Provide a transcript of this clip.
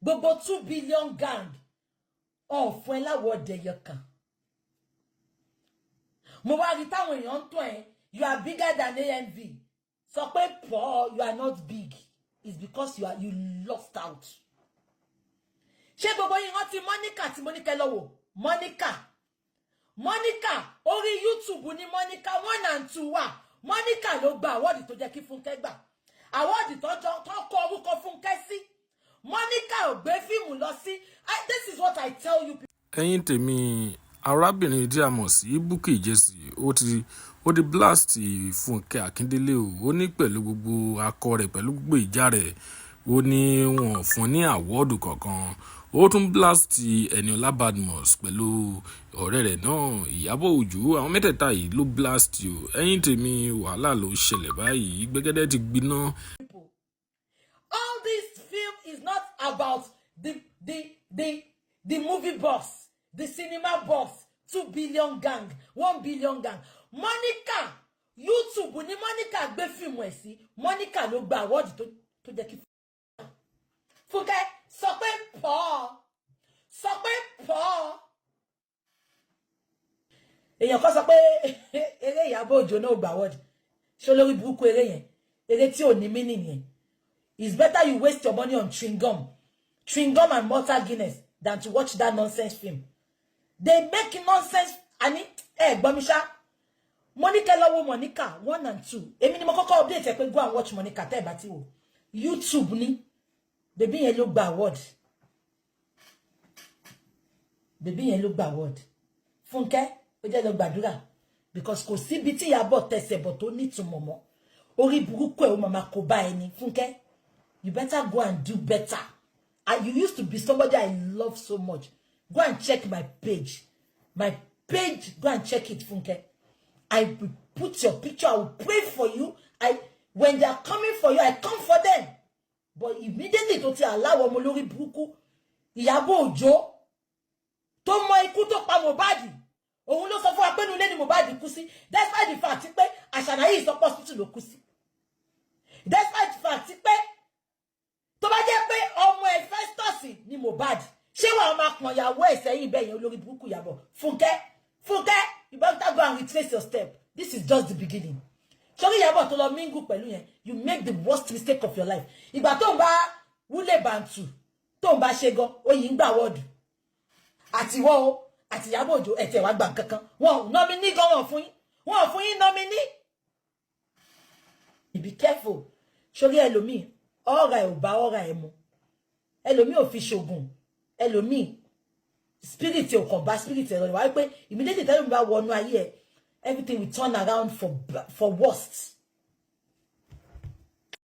gbogbo 2 billion gang fún ẹ láwọ̀ dẹ̀yẹ kan mo wá rí táwọn èèyàn tó ẹ you are bigger than ANV sọ pé Paul you are not big it's because you lost out ṣé gbogbo yín rántí Monica tí Monica lọ́wọ́ Monica orí YouTube ní Monica 1 and 2 wà Monica ló gba award tó jẹ́ kí Fúnkẹ́ gbà award tó kọ orúkọ Fúnkẹ́ sí Monica ò gbé fíìmù lọ sí this is what I tell you. Ẹ̀yin tèmi arábìnrin tí a mọ̀ sí Bukky Jesse ó ti blast Fúnkẹ́ Akíndélé ó ní pẹ̀lú gbogbo akọ rẹ̀ pẹ̀lú gbogbo ìjà rẹ̀ ó ní wọn fún ní award kankan ó tún blast Eniola Badmus pẹ̀lú ọ̀rẹ́ rẹ̀ náà Ìyábọ̀ Òjó àwọn mẹ́tẹ̀ẹ̀ta yìí ló blast o. Ẹ̀yin tèmi wàhálà ló ṣẹlẹ̀ báyìí gbẹ́gẹ́dẹ́ ti gbiná. All this film is not about the movie boss, the cinema boss, 2 billion gang, 1 billion gang. Monica, YouTube ni Monica gbé fíìmù ẹ̀ sí. Monica ló gba award tó jẹ́ kí Fúnkẹ́ sọ pé Paul. Èèyàn kan sọ pé eré Ìyábọ̀ Òjó náà gba award. Ṣé olórí burúkú eré yẹn? Eré tí ò ní meaning yẹn. It's better you waste your money on chewing gum and Malta Guinness than to watch that nonsense film. They make nonsense. Ani, Bomisha. Monica lọ́wọ́ Monica 1 and 2. Èmi ni mo kọ́kọ́ update ẹ pé go and watch Monica tẹ́ bá ti wò. YouTube ni. Baby yẹn ló gba award. Fúnkẹ́ ó jẹ́ lọ gbàdúrà because kò síbi tí Ìyábọ̀ tẹsẹ̀ bọ̀ tó nítumọ̀ mọ́. Orí burúkú ẹ̀ ó máa kó bá ẹni. Fúnkẹ́, you better go and do better. You used to be somebody I love so much. Go and check my page. Go and check it, Funke. I will put your picture. I will pray for you. When they are coming for you, I come for them. But immediately, to allow ọmọ lórí burúkú, Ìyábọ̀ Òjó, tó mọ ikú tó pa Mohbad. Òun ló sọ fún wa pé nínú ilé ni Mohbad kú sí. Despite the fact pé Àṣànà yìí sọ pé hospital ló kú sí. Despite the fact pé tó bá jẹ́ pé ọmọ ẹ̀ Festus ni Mohbad. Ṣé wàá máa pọn ìyàwó ẹ̀ sẹ́yìn bẹ́ẹ̀ yẹn olórí burúkú Ìyábọ̀? Fúnkẹ́, you better go and retrace your step. This is just the beginning. Sori Ìyábọ̀ tó lọ mingle pẹ̀lú yẹn, you make the worst mistake of your life. Ìgbà tó ń bá Wúlé Bàǹtù, tó ń bá ṣe gan, ó yìí ń gbà wọ́ọ̀dù. Àti wọ́n o, àti Ìyábọ̀ Òjó, ẹ̀ tẹ̀ wá gbà kankan. Wọ́n nominee gan wọ́n fún yín. Wọ́n fún yín nominee. Be careful. Sori ẹlòmíì, ọ̀rọ̀ ẹ̀ ò bá ọ̀rọ̀ ẹ̀ mu. Ẹlòmíì ò fi ṣògùn. Ẹlòmíì, spirit ò kàn bá spirit ẹ̀ lọ. Wá pé immediately tẹ́lẹ̀ mi bá wọnú ayé ẹ̀, everything will turn around for worst.